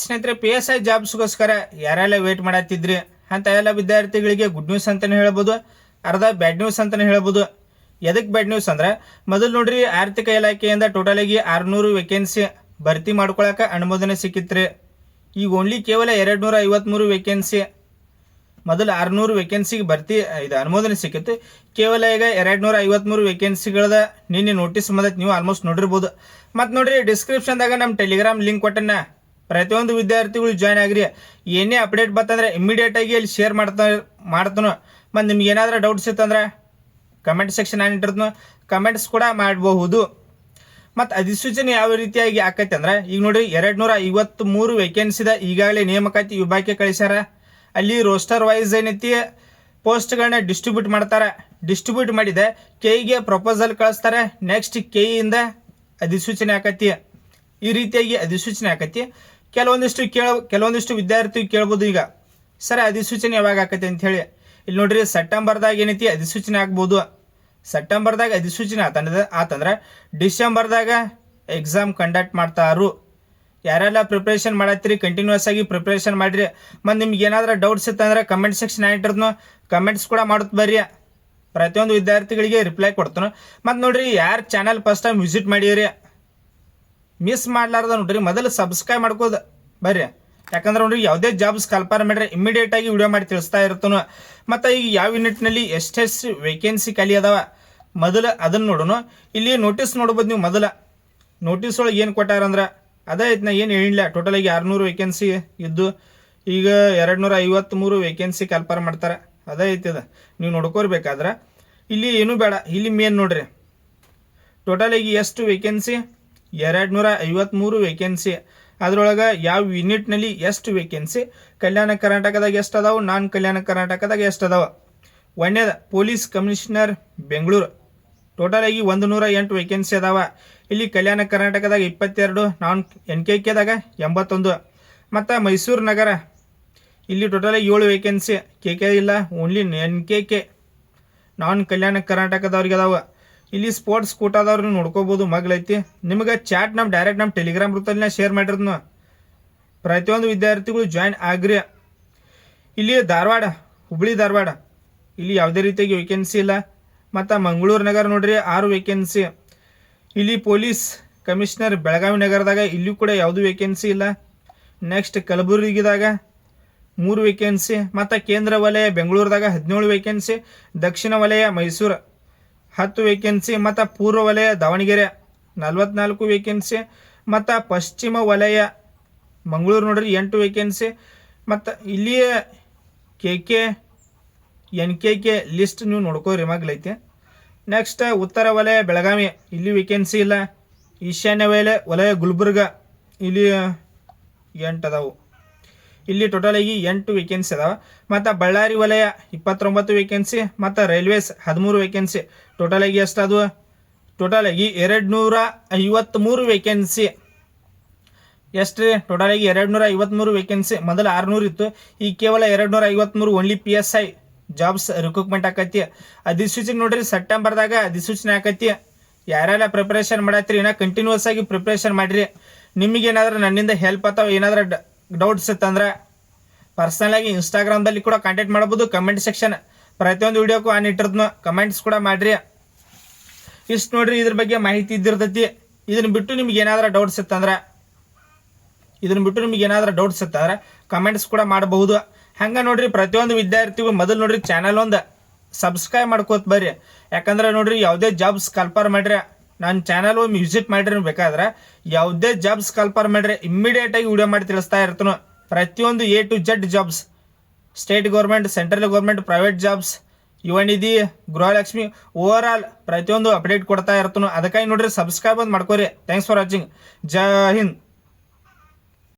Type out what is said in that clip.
ಸ್ನೇಹಿತರೆ, PSI ಜಾಬ್ಸ್ಗೋಸ್ಕರ ಯಾರೆಲ್ಲ wait ಮಾಡತ್ತಿದ್ರಿ ಅಂತ ಎಲ್ಲ ವಿದ್ಯಾರ್ಥಿಗಳಿಗೆ ಗುಡ್ ನ್ಯೂಸ್ ಅಂತಲೇ ಹೇಳ್ಬೋದು, ಅರ್ಧ ಬ್ಯಾಡ್ ನ್ಯೂಸ್ ಅಂತಲೇ ಹೇಳ್ಬೋದು. ಎದಕ್ಕೆ ಬ್ಯಾಡ್ ನ್ಯೂಸ್ ಅಂದ್ರೆ, ಮೊದಲು ನೋಡ್ರಿ, ಆರ್ಥಿಕ ಇಲಾಖೆಯಿಂದ ಟೋಟಲ್ ಆಗಿ 600 ವೇಕೆನ್ಸಿ ಭರ್ತಿ ಮಾಡ್ಕೊಳಕ್ಕೆ ಅನುಮೋದನೆ ಸಿಕ್ಕಿತ್ರಿ. ಈಗ ಓನ್ಲಿ ಕೇವಲ 253 ವೇಕೆನ್ಸಿ. ಮೊದಲು 600 ವೇಕೆನ್ಸಿಗೆ ಅನುಮೋದನೆ ಸಿಕ್ಕಿತ್ತು. ಕೇವಲ ಈಗ 253 ವೇಕೆನ್ಸಿಗಳದ ನಿನ್ನೆ ನೋಟಿಸ್ ಬಂದೈತೆ, ನೀವು ಆಲ್ಮೋಸ್ಟ್ ನೋಡಿರ್ಬೋದು. ಮತ್ತು ನೋಡ್ರಿ, ಡಿಸ್ಕ್ರಿಪ್ಷನ್ದಾಗ ನಮ್ಮ ಟೆಲಿಗ್ರಾಮ್ ಲಿಂಕ್ ಕೊಟ್ಟನ್ನ, ಪ್ರತಿಯೊಂದು ವಿದ್ಯಾರ್ಥಿಗಳು ಜಾಯ್ನ್ ಆಗ್ರಿ. ಏನೇ ಅಪ್ಡೇಟ್ ಬರ್ತಂದ್ರೆ ಇಮಿಡಿಯೇಟಾಗಿ ಅಲ್ಲಿ ಶೇರ್ ಮಾಡ್ತಾನೋ. ಮತ್ತು ನಿಮ್ಗೆ ಏನಾದರೂ ಡೌಟ್ಸ್ ಇತ್ತಂದ್ರೆ ಕಮೆಂಟ್ ಸೆಕ್ಷನ್ ಏನಿಟ್ಟಿರ್ತನೋ ಕಮೆಂಟ್ಸ್ ಕೂಡ ಮಾಡಬಹುದು. ಮತ್ತು ಅಧಿಸೂಚನೆ ಯಾವ ರೀತಿಯಾಗಿ ಆಕೈತೆ ಅಂದ್ರೆ, ಈಗ ನೋಡ್ರಿ, 253 ವೇಕೆನ್ಸಿದ ಈಗಾಗಲೇ ನೇಮಕಾತಿ ವಿಭಾಗಕ್ಕೆ ಕಳಿಸ್ಯಾರ. ಅಲ್ಲಿ ರೋಸ್ಟರ್ ವೈಸ್ ಏನೈತಿ ಪೋಸ್ಟ್ಗಳನ್ನ ಡಿಸ್ಟ್ರಿಬ್ಯೂಟ್ ಮಾಡ್ತಾರೆ. ಡಿಸ್ಟ್ರಿಬ್ಯೂಟ್ ಮಾಡಿದೆ ಕೆಇಗೆ ಪ್ರಪೋಸಲ್ ಕಳಿಸ್ತಾರೆ. ನೆಕ್ಸ್ಟ್ ಕೆಇಯಿಂದ ಅಧಿಸೂಚನೆ ಆಕೈತಿ. ಈ ರೀತಿಯಾಗಿ ಅಧಿಸೂಚನೆ ಆಕೈತಿ. ಕೆಲವೊಂದಿಷ್ಟು ವಿದ್ಯಾರ್ಥಿ ಕೇಳ್ಬೋದು, ಈಗ ಸರ್ ಅಧಿಸೂಚನೆ ಯಾವಾಗ ಆಕೈತಿ ಅಂತ ಹೇಳಿ. ಇಲ್ಲಿ ನೋಡ್ರಿ, ಸೆಪ್ಟೆಂಬರ್ದಾಗ ಏನೈತಿ ಅಧಿಸೂಚನೆ ಆಗ್ಬೋದು. ಸೆಪ್ಟೆಂಬರ್ದಾಗ ಅಧಿಸೂಚನೆ ಆತಂದ್ರೆ ಡಿಸೆಂಬರ್ದಾಗ ಎಕ್ಸಾಮ್ ಕಂಡಕ್ಟ್ ಮಾಡ್ತಾರು. ಯಾರೆಲ್ಲ ಪ್ರಿಪ್ರೇಷನ್ ಮಾಡತ್ತೀರಿ ಕಂಟಿನ್ಯೂಸ್ ಆಗಿ ಪ್ರಿಪ್ರೇಷನ್ ಮಾಡಿರಿ. ಮತ್ತು ನಿಮ್ಗೆ ಏನಾದರೂ ಡೌಟ್ಸ್ ಇತ್ತಂದ್ರೆ ಕಮೆಂಟ್ ಸೆಕ್ಷನ್ ಏನಿಟ್ಟಿರ್ನೋ ಕಮೆಂಟ್ಸ್ ಕೂಡ ಮಾಡುತ್ತ ಬರ್ರಿ. ಪ್ರತಿಯೊಂದು ವಿದ್ಯಾರ್ಥಿಗಳಿಗೆ ರಿಪ್ಲೈ ಕೊಡ್ತಾನೆ. ಮತ್ತು ನೋಡ್ರಿ, ಯಾರು ಚಾನಲ್ ಫಸ್ಟ್ ಟೈಮ್ ವಿಸಿಟ್ ಮಾಡಿರಿ ಮಿಸ್ ಮಾಡ್ಲಾರ್ದ ನೋಡ್ರಿ, ಮೊದಲು ಸಬ್ಸ್ಕ್ರೈಬ್ ಮಾಡ್ಕೋದು ಬರ್ರಿ. ಯಾಕಂದ್ರೆ ನೋಡ್ರಿ, ಯಾವುದೇ ಜಾಬ್ಸ್ ಕಲ್ಪನೆ ಮಾಡ್ರೆ ಇಮಿಡಿಯೇಟ್ ಆಗಿ ವಿಡಿಯೋ ಮಾಡಿ ತಿಳಿಸ್ತಾ ಇರ್ತಾನು. ಮತ್ತು ಈಗ ಯಾವ ಯೂನಿಟ್ನಲ್ಲಿ ಎಷ್ಟೆಷ್ಟು ವೇಕೆನ್ಸಿ ಖಾಲಿ ಅದಾವ ಮೊದಲು ಅದನ್ನು ನೋಡೋಣ. ಇಲ್ಲಿ ನೋಟಿಸ್ ನೋಡ್ಬೋದು ನೀವು. ಮೊದಲ ನೋಟಿಸ್ ಒಳಗೆ ಏನು ಕೊಟ್ಟಾರಂದ್ರೆ ಅದೇ ಐತೆ, ಏನು ಹೇಳಿಲ್ಲ. ಟೋಟಲ್ ಆಗಿ 600 ವೇಕೆನ್ಸಿ ಇದ್ದು ಈಗ 253 ವೇಕೆನ್ಸಿ ಕಲ್ಪನೆ ಮಾಡ್ತಾರೆ. ಅದೇ ಐತದ, ನೀವು ನೋಡ್ಕೋರ್ಬೇಕಾದ್ರೆ ಇಲ್ಲಿ ಏನೂ ಬೇಡ. ಇಲ್ಲಿ ಮೇನ್ ನೋಡ್ರಿ, ಟೋಟಲ್ ಆಗಿ ಎಷ್ಟು ವೇಕೆನ್ಸಿ 253 ವೇಕೆನ್ಸಿ. ಅದ್ರೊಳಗೆ ಯಾವ ಯೂನಿಟ್ನಲ್ಲಿ ಎಷ್ಟು ವೇಕೆನ್ಸಿ, ಕಲ್ಯಾಣ ಕರ್ನಾಟಕದಾಗ ಎಷ್ಟು ಅದಾವು, ನಾನ್ ಕಲ್ಯಾಣ ಕರ್ನಾಟಕದಾಗ ಎಷ್ಟು ಅದಾವ. ಒಂದೇದ ಪೊಲೀಸ್ ಕಮಿಷನರ್ ಬೆಂಗಳೂರು, ಟೋಟಲ್ ಆಗಿ 108 ವೇಕೆನ್ಸಿ ಅದಾವ. ಇಲ್ಲಿ ಕಲ್ಯಾಣ ಕರ್ನಾಟಕದಾಗ 22, ನಾನ್ NKKದಾಗ 81. ಮತ್ತು ಮೈಸೂರು ನಗರ, ಇಲ್ಲಿ ಟೋಟಲ್ ಆಗಿ 7 ವೇಕೆನ್ಸಿ. KK ಇಲ್ಲ, ಓನ್ಲಿ NKK ನಾನ್ ಕಲ್ಯಾಣ ಕರ್ನಾಟಕದವ್ರಿಗೆ ಅದಾವ. ಇಲ್ಲಿ ಸ್ಪೋರ್ಟ್ಸ್ ಕೋಟಾದವ್ರನ್ನ ನೋಡ್ಕೋಬೋದು, ಮಗ್ಲೈತಿ. ನಿಮಗೆ ಚಾಟ್ ಡೈರೆಕ್ಟ್ ನಮ್ಮ ಟೆಲಿಗ್ರಾಮ್ ಗ್ರೂಪಲ್ಲಿ ಶೇರ್ ಮಾಡಿರೋದು. ಪ್ರತಿಯೊಂದು ವಿದ್ಯಾರ್ಥಿಗಳು ಜಾಯ್ನ್ ಆಗ್ರಿ. ಇಲ್ಲಿ ಧಾರವಾಡ, ಹುಬ್ಬಳ್ಳಿ ಧಾರವಾಡ, ಇಲ್ಲಿ ಯಾವುದೇ ರೀತಿಯಾಗಿ ವೇಕೆನ್ಸಿ ಇಲ್ಲ. ಮತ್ತು ಮಂಗಳೂರು ನಗರ ನೋಡ್ರಿ 6 ವೇಕೆನ್ಸಿ. ಇಲ್ಲಿ ಪೊಲೀಸ್ ಕಮಿಷನರ್ ಬೆಳಗಾವಿ ನಗರದಾಗ ಇಲ್ಲೂ ಕೂಡ ಯಾವುದೂ ವೇಕೆನ್ಸಿ ಇಲ್ಲ. ನೆಕ್ಸ್ಟ್ ಕಲಬುರಗಿದಾಗ 3 ವೇಕೆನ್ಸಿ. ಮತ್ತು ಕೇಂದ್ರ ವಲಯ ಬೆಂಗಳೂರದಾಗ 17 ವೇಕೆನ್ಸಿ. ದಕ್ಷಿಣ ವಲಯ ಮೈಸೂರು 10 ವೇಕೆನ್ಸಿ. ಮತ್ತು ಪೂರ್ವ ವಲಯ ದಾವಣಗೆರೆ 44 ವೇಕೆನ್ಸಿ. ಮತ್ತು ಪಶ್ಚಿಮ ವಲಯ ಮಂಗಳೂರು ನೋಡ್ರಿ 8 ವೇಕೆನ್ಸಿ. ಮತ್ತು ಇಲ್ಲಿ KK NKK ಲಿಸ್ಟ್ ನೀವು ನೋಡ್ಕೋರಿ, ಮಗ್ಲೈತಿ. ನೆಕ್ಸ್ಟ್ ಉತ್ತರ ವಲಯ ಬೆಳಗಾವಿ, ಇಲ್ಲಿ ವೇಕೆನ್ಸಿ ಇಲ್ಲ. ಈಶಾನ್ಯ ವಲಯ ಗುಲ್ಬರ್ಗ, ಇಲ್ಲಿ 8 ಅದಾವು. ಇಲ್ಲಿ ಟೋಟಲ್ ಆಗಿ 8 ವೇಕೆನ್ಸಿ ಅದಾವ. ಮತ್ತು ಬಳ್ಳಾರಿ ವಲಯ 29 ವೇಕೆನ್ಸಿ. ಮತ್ತು ರೈಲ್ವೇಸ್ 13 ವೇಕೆನ್ಸಿ. ಟೋಟಲ್ ಆಗಿ ಎಷ್ಟು ಅದು, ಟೋಟಲ್ ಆಗಿ 253 ವೇಕೆನ್ಸಿ. ಎಷ್ಟು ರೀ? ಟೋಟಲ್ ಆಗಿ 253 ವೇಕೆನ್ಸಿ. ಮೊದಲು 600 ಇತ್ತು, ಈಗ ಕೇವಲ 253 ಓನ್ಲಿ PSI ಜಾಬ್ಸ್ ರಿಕ್ರೂಟ್ಮೆಂಟ್ ಆಕೈತಿ. ಅಧಿಸೂಚನೆ ನೋಡ್ರಿ, ಸೆಪ್ಟೆಂಬರ್ದಾಗ ಅಧಿಸೂಚನೆ ಆಕೈತಿ. ಯಾರೆಲ್ಲ ಪ್ರಿಪ್ರೇಷನ್ ಮಾಡತ್ತೀರಿ ಇನ್ನೂ ಕಂಟಿನ್ಯೂಸ್ ಆಗಿ ಪ್ರಿಪ್ರೇಷನ್ ಮಾಡಿರಿ. ನಿಮಗೇನಾದ್ರೂ ನನ್ನಿಂದ ಹೆಲ್ಪ್ ಅಥವಾ ಏನಾದ್ರೂ ಡೌಟ್ಸ್ ಇತ್ತಂದ್ರೆ ಪರ್ಸನಲ್ ಆಗಿ ಇನ್ಸ್ಟಾಗ್ರಾಮ್ದಲ್ಲಿ ಕೂಡ ಕಾಂಟ್ಯಾಕ್ಟ್ ಮಾಡ್ಬೋದು. ಕಮೆಂಟ್ ಸೆಕ್ಷನ್ ಪ್ರತಿಯೊಂದು ವಿಡಿಯೋಕ್ಕೂ ಆನ್ ಇಟ್ಟಿರ್ದ್ನು, ಕಮೆಂಟ್ಸ್ ಕೂಡ ಮಾಡಿರಿ. ಇಷ್ಟು ನೋಡ್ರಿ, ಇದ್ರ ಬಗ್ಗೆ ಮಾಹಿತಿ ಇದ್ದಿರ್ತೈತಿ. ಇದನ್ನ ಬಿಟ್ಟು ನಿಮ್ಗೆ ಏನಾದ್ರೂ ಡೌಟ್ಸ್ ಇತ್ತಂದ್ರೆ ಕಮೆಂಟ್ಸ್ ಕೂಡ ಮಾಡಬಹುದು. ಹಂಗೆ ನೋಡ್ರಿ, ಪ್ರತಿಯೊಂದು ವಿದ್ಯಾರ್ಥಿಗಳು ಮೊದಲು ನೋಡ್ರಿ ಚಾನಲ್ ಒಂದು ಸಬ್ಸ್ಕ್ರೈಬ್ ಮಾಡ್ಕೋತ ಬರ್ರಿ. ಯಾಕಂದ್ರೆ ನೋಡ್ರಿ, ಯಾವುದೇ ಜಾಬ್ಸ್ ಕಲ್ಪರ್ ಮಾಡ್ರಿ ನನ್ನ ಚಾನಲ್ ಒಮ್ಮೆ ವಿಸಿಟ್ ಮಾಡಿರಿ. ಬೇಕಾದ್ರೆ ಯಾವುದೇ ಜಾಬ್ಸ್ ಕಲ್ಪರ್ ಮಾಡ್ರಿ ಇಮ್ಮಿಡಿಯೇಟ್ ಆಗಿ ವಿಡಿಯೋ ಮಾಡಿ ತಿಳಿಸ್ತಾ ಇರ್ತಾನು. ಪ್ರತಿಯೊಂದು A to Z jobs, state government, central government, private jobs, Yuva Nidhi, Gruhalakshmi, over all ಪ್ರತಿಯೊಂದು ಅಪ್ಡೇಟ್ ಕೊಡ್ತಾ ಇರ್ತಾನು. ಅದಕ್ಕಾಗಿ ನೋಡ್ರಿ ಸಬ್ಸ್ಕ್ರೈಬ್ ಮಾಡ್ಕೋರಿ. Thanks for watching. Jai Hind.